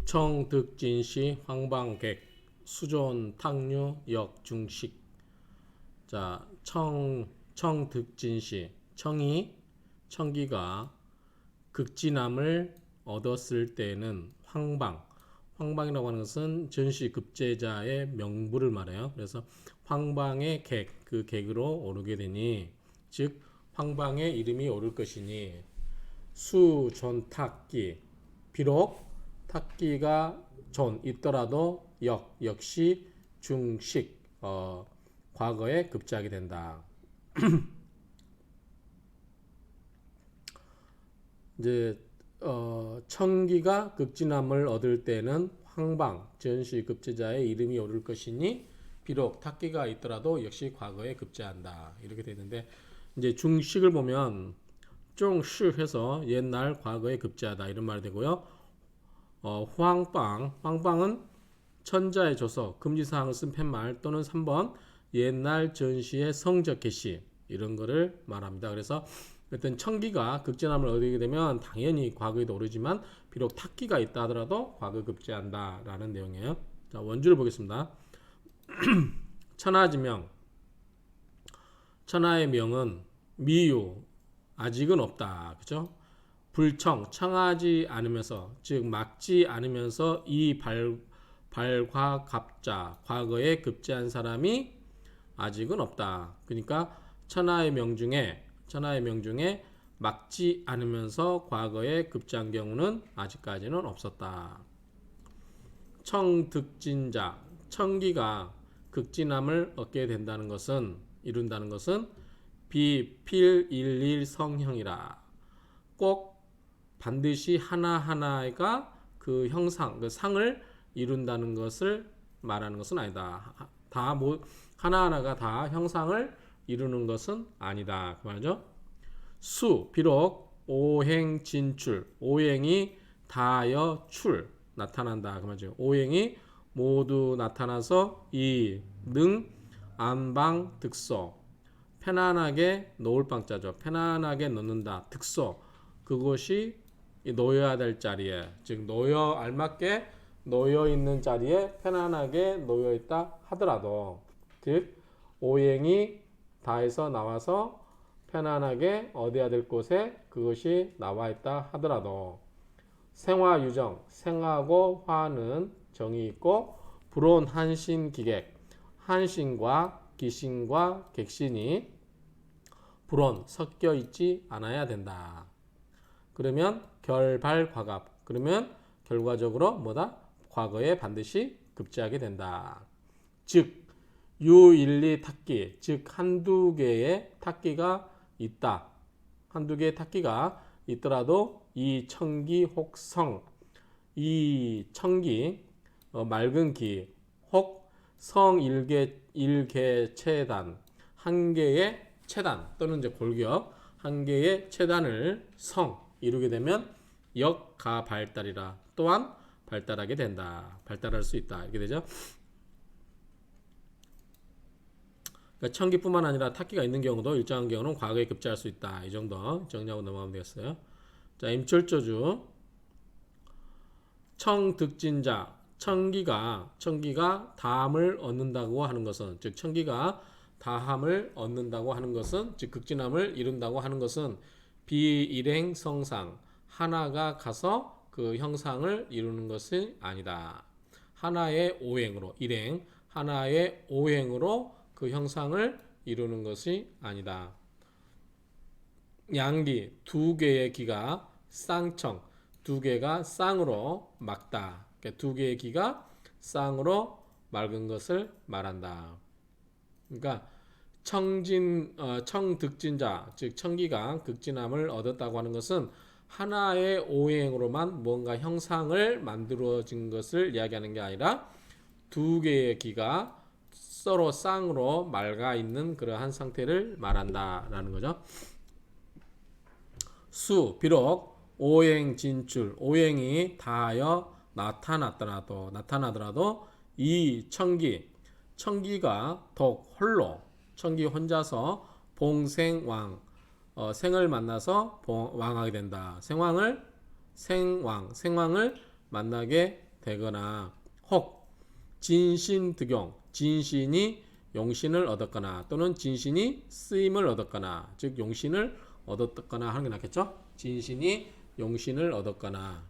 청득진시 황방객 수존 탁류 역중식. 자, 청득진시 청기가 극진함을 얻었을 때는 황방이라고 하는 것은 전시 급제자의 명부를 말해요. 그래서 황방의 그 객으로 오르게 되니, 즉 황방의 이름이 오를 것이니, 수존탁기, 비록 탁기가 존 있더라도 역시 중식, 과거에 급제하게 된다. 이제 청기가 극진함을 얻을 때는 황방 전시 급제자의 이름이 오를 것이니, 비록 탁기가 있더라도 역시 과거에 급제한다. 이렇게 되는데, 이제 중식을 보면 중식해서 옛날 과거에 급제하다 이런 말이 되고요. 황방은 천자의 조서 금지사항을 쓴 팻말 또는 3번 옛날 전시의 성적 개시 이런 거를 말합니다. 그래서 어떤 청기가 극진함을 얻게 되면 당연히 과거에도 오르지만 비록 탁기가 있다 하더라도 과거 급제한다 라는 내용이에요. 자, 원주를 보겠습니다. 천하지명, 천하의 명은 미유, 아직은 없다. 그죠? 불청, 청하지 않으면서, 즉 막지 않으면서 이 발과 갑자, 과거에 급제한 사람이 아직은 없다. 그러니까 천하의 명 중에 막지 않으면서 과거에 급제한 경우는 아직까지는 없었다. 청득진자, 청기가 극진함을 얻게 된다는 것은, 이룬다는 것은 비필일일성형이라, 꼭 반드시 하나하나가 그 형상, 그 상을 이룬다는 것을 말하는 것은 아니다. 하나하나가 다 형상을 이루는 것은 아니다. 그 말이죠. 비록 오행진출, 오행이 다하여 나타난다. 그 말이죠. 오행이 모두 나타나서 안방득소, 편안하게 놓을 방자죠. 편안하게 놓는다. 득소, 그것이 놓여야 될 자리에, 즉 알맞게 놓여 있는 자리에 편안하게 놓여 있다 하더라도, 즉 오행이 다해서 나와서 편안하게 얻어야 될 곳에 그것이 나와 있다 하더라도, 생화유정, 생하고 화는 정이 있고, 불온 한신기객, 한신과 기신과 객신이 불온 섞여 있지 않아야 된다. 그러면 결발과갑, 그러면 결과적으로 뭐다? 과거에 반드시 급제하게 된다. 즉 유일리 탁기, 즉 한두 개의 탁기가 있다. 한두 개의 탁기가 있더라도 이 청기 혹성, 이 청기, 맑은 기, 혹 성 일개체단, 한 개의 체단 또는 이제 골격, 한 개의 체단을 이루게 되면 역가 발달이라, 또한 발달하게 된다. 발달할 수 있다. 이렇게 되죠. 그러니까 청기뿐만 아니라 탁기가 있는 경우도 일정한 경우는 과거에 급제할 수 있다. 이 정도 정리하고 넘어가면 되겠어요. 자, 임철조주 청득진자, 청기가 다함을 얻는다고 하는 것은, 즉 청기가 다함을 얻는다고 하는 것은, 즉 극진함을 이룬다고 하는 것은 비일행 성상, 하나가 가서 그 형상을 이루는 것이 아니다. 하나의 오행으로, 일행, 하나의 오행으로 그 형상을 이루는 것이 아니다. 양기, 두 개의 기가 쌍청, 두 개가 쌍으로 막다. 그러니까 두 개의 기가 쌍으로 맑은 것을 말한다. 그러니까 청득진자, 즉 청기가 극진함을 얻었다고 하는 것은 하나의 오행으로만 뭔가 형상을 만들어진 것을 이야기하는 게 아니라 두 개의 기가 서로 쌍으로 맑아 있는 그러한 상태를 말한다라는 거죠. 비록 오행 진출, 오행이 다하여 나타나더라도 이 청기가 더욱 홀로, 청기 혼자서 봉생왕, 생을 만나서 왕하게 된다. 생왕을 만나게 되거나 혹 진신득용 진신이 용신을 얻었거나 또는 진신이 쓰임을 얻었거나 즉 용신을 얻었거나 하는 게 낫겠죠. 진신이 용신을 얻었거나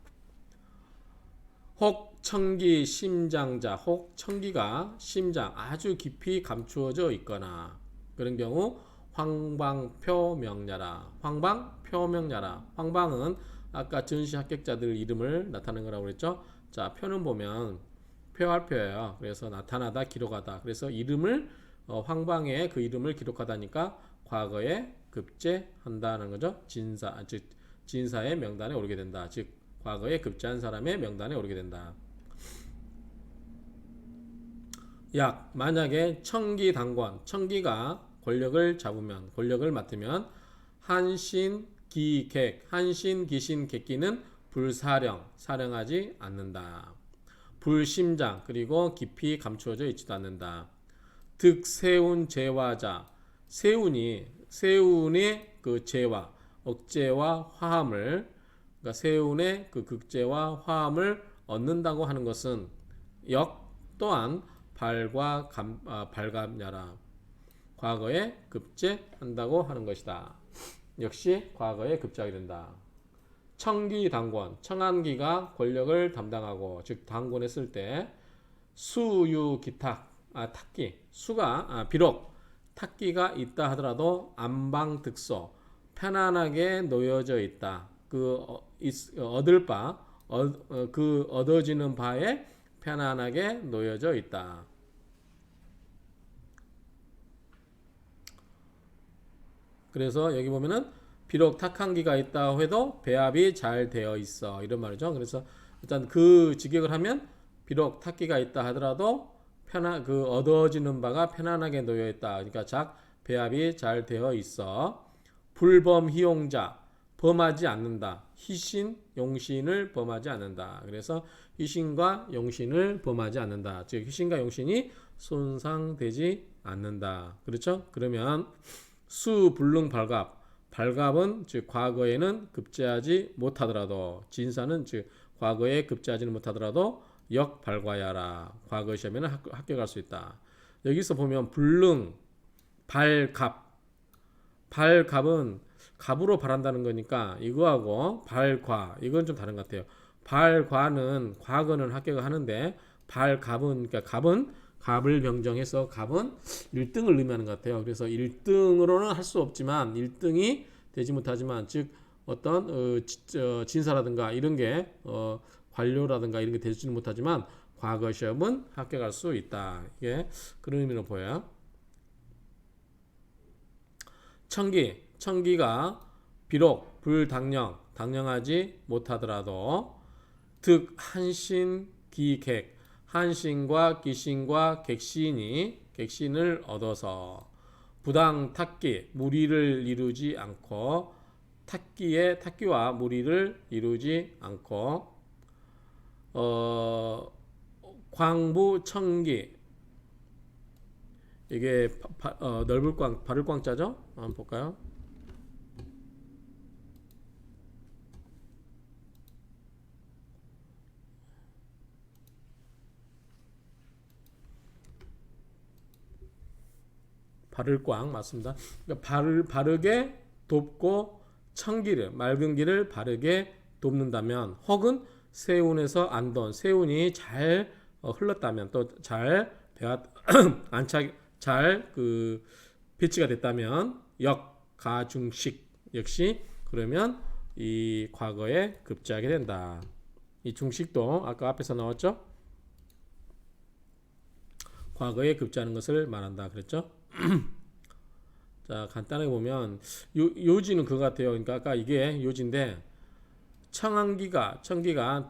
혹 청기 심장자 혹 청기가 심장 아주 깊이 감추어져 있거나 그런 경우 황방표명야라 황방표명야라 황방은 아까 전시 합격자들 이름을 나타내는 거라고 그랬죠. 자 표는 보면 표할 표예요. 그래서 나타나다 기록하다 그래서 이름을 황방의 그 이름을 기록하다니까 과거에 급제한다는 거죠. 진사 즉 진사의 명단에 오르게 된다. 즉 과거에 급제한 사람의 명단에 오르게 된다. 약 만약에 청기당권 청기가 권력을 잡으면 권력을 맡으면 한신기객 한신기신객기는 불사령 사령하지 않는다. 불심장 그리고 깊이 감추어져 있지도 않는다. 득세운 제화자 세운의 그 제화 억제와 화함을 그러니까 세운의 그 극제와 화함을 얻는다고 하는 것은 역 또한 발감야라 과거에 급제한다고 하는 것이다. 역시 과거에 급제하게 된다. 청기당권 청한기가 권력을 담당하고 즉 당권했을 때 수유기탁 탁기 수가 비록 탁기가 있다 하더라도 안방득소 편안하게 놓여져 있다. 그 얻을 바 그 얻어지는 바에 편안하게 놓여져 있다. 그래서 여기 보면은 비록 탁한기가 있다 해도 배합이 잘 되어 있어 이런 말이죠. 그래서 일단 그 직역을 하면 비록 탁기가 있다 하더라도 그 얻어지는 바가 편안하게 놓여 있다. 그러니까 작 배합이 잘 되어 있어. 불범희용자 범하지 않는다. 희신 용신을 범하지 않는다. 그래서 희신과 용신을 범하지 않는다. 즉 희신과 용신이 손상되지 않는다. 그렇죠? 그러면 수불능 발갑은 즉 과거에는 급제하지 못하더라도 진사는 즉 과거에 급제하지는 못하더라도 역발과야라 과거 시험에는 합격할 수 있다. 여기서 보면 불능 발갑은 갑으로 발한다는 거니까 이거하고 발과 이건 좀 다른 것 같아요. 발과는 과거는 합격을 하는데 발갑은 그러니까 갑을 병정해서 갑은 1등을 의미하는 것 같아요. 그래서 1등으로는 할 수 없지만 1등이 되지 못하지만 즉 어떤 진사라든가 이런 게 관료라든가 이런 게 되지는 못하지만 과거 시험은 합격할 수 있다. 이게 그런 의미로 보여요. 청기가 비록 당령하지 못하더라도 득 한신기객 한신과 기신과 객신을 얻어서 부당 탁기 무리를 이루지 않고 탁기와 무리를 이루지 않고 광부 청기 이게 넓을 꽝 바를 꽝자죠? 한번 볼까요? 바를 꽝 맞습니다. 그러니까 바르게 돕고 청기를 맑은 길을 바르게 돕는다면 혹은 세운에서 안돈 세운이 잘 흘렀다면 또 잘 잘 그 배치가 됐다면 역가중식 역시 그러면 이 과거에 급제하게 된다. 이 중식도 아까 앞에서 나왔죠? 과거에 급제하는 것을 말한다 그랬죠? 자 간단하게 보면 요지는 그거 같아요. 그러니까 아까 이게 요지인데 청기가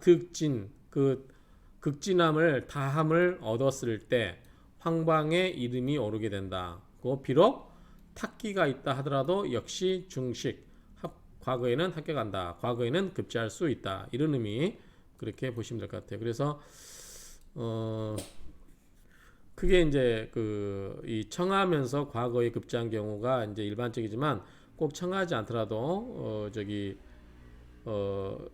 득진 그 극진함을 다함을 얻었을 때 황방의 이름이 오르게 된다. 그 비록 탁기가 있다 하더라도 역시 중식 과거에는 합격한다. 과거에는 급제할 수 있다. 이런 의미 그렇게 보시면 될 것 같아요. 그래서 그게 이제 이 청하면서 과거에 급제한 경우가 이제 일반적이지만 꼭 청하지 않더라도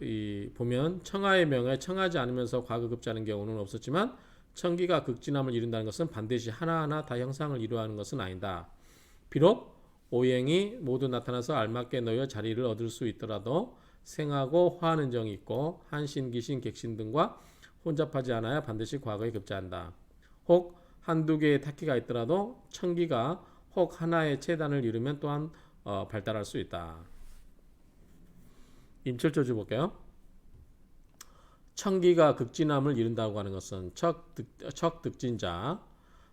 이 보면 청하의 명에 청하지 않으면서 과거급제하는 경우는 없었지만 청기가 극진함을 이룬다는 것은 반드시 하나하나 다 형상을 이루어하는 것은 아니다. 비록 오행이 모두 나타나서 알맞게 놓여 자리를 얻을 수 있더라도 생하고 화하는 정이 있고 한신, 기신, 객신 등과 혼잡하지 않아야 반드시 과거에 급제한다. 혹 한두 개의 타키가 있더라도 청기가 혹 하나의 체단을 이루면 또한 발달할 수 있다. 임철조주 볼게요. 청기가 극진함을 이룬다고 하는 것은 척득진자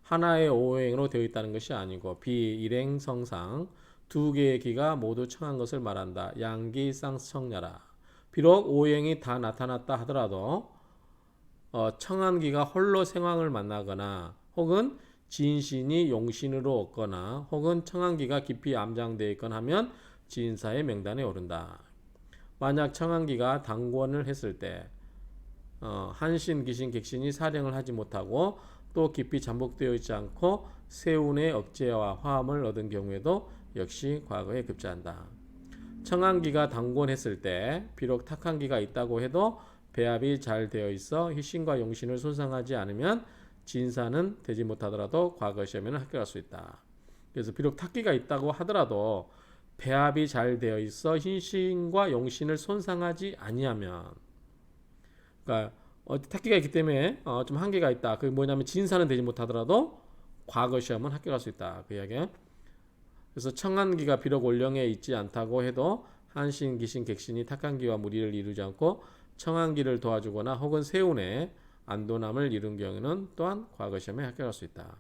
하나의 오행으로 되어 있다는 것이 아니고 비일행성상 두 개의 기가 모두 청한 것을 말한다. 양기쌍청야라. 비록 오행이 다 나타났다 하더라도 청한 기가 홀로 생황을 만나거나 혹은 진신이 용신으로 없거나 혹은 청한 기가 깊이 암장되어 있거나 하면 진사의 명단에 오른다. 만약 청한 기가 당권을 했을 때 한신, 기신, 객신이 사령을 하지 못하고 또 깊이 잠복되어 있지 않고 세운의 억제와 화함을 얻은 경우에도 역시 과거에 급제한다. 청한기가 당권했을 때 비록 탁한기가 있다고 해도 배합이 잘 되어 있어 희신과 용신을 손상하지 않으면 진사는 되지 못하더라도 과거 시험에는 합격할 수 있다. 그래서 비록 탁기가 있다고 하더라도 배합이 잘 되어 있어 희신과 용신을 손상하지 아니하면, 그러니까 탁기가 있기 때문에 좀 한계가 있다. 그게 뭐냐면 진사는 되지 못하더라도 과거 시험은 합격할 수 있다. 그 이야기야. 그래서 청한기가 비록 올령에 있지 않다고 해도 한신, 기신, 객신이 탁한기와 무리를 이루지 않고 청한기를 도와주거나 혹은 세운에 안도남을 이룬 경우는 또한 과거 시험에 합격할 수 있다.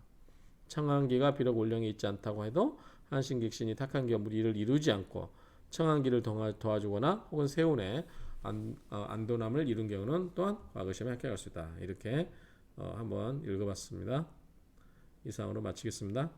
청한기가 비록 올령에 있지 않다고 해도 한신, 객신이 탁한기와 무리를 이루지 않고 청한기를 도와주거나 혹은 세운에 안도남을 이룬 경우는 또한 과거 시험에 합격할 수 있다. 이렇게 한번 읽어봤습니다. 이상으로 마치겠습니다.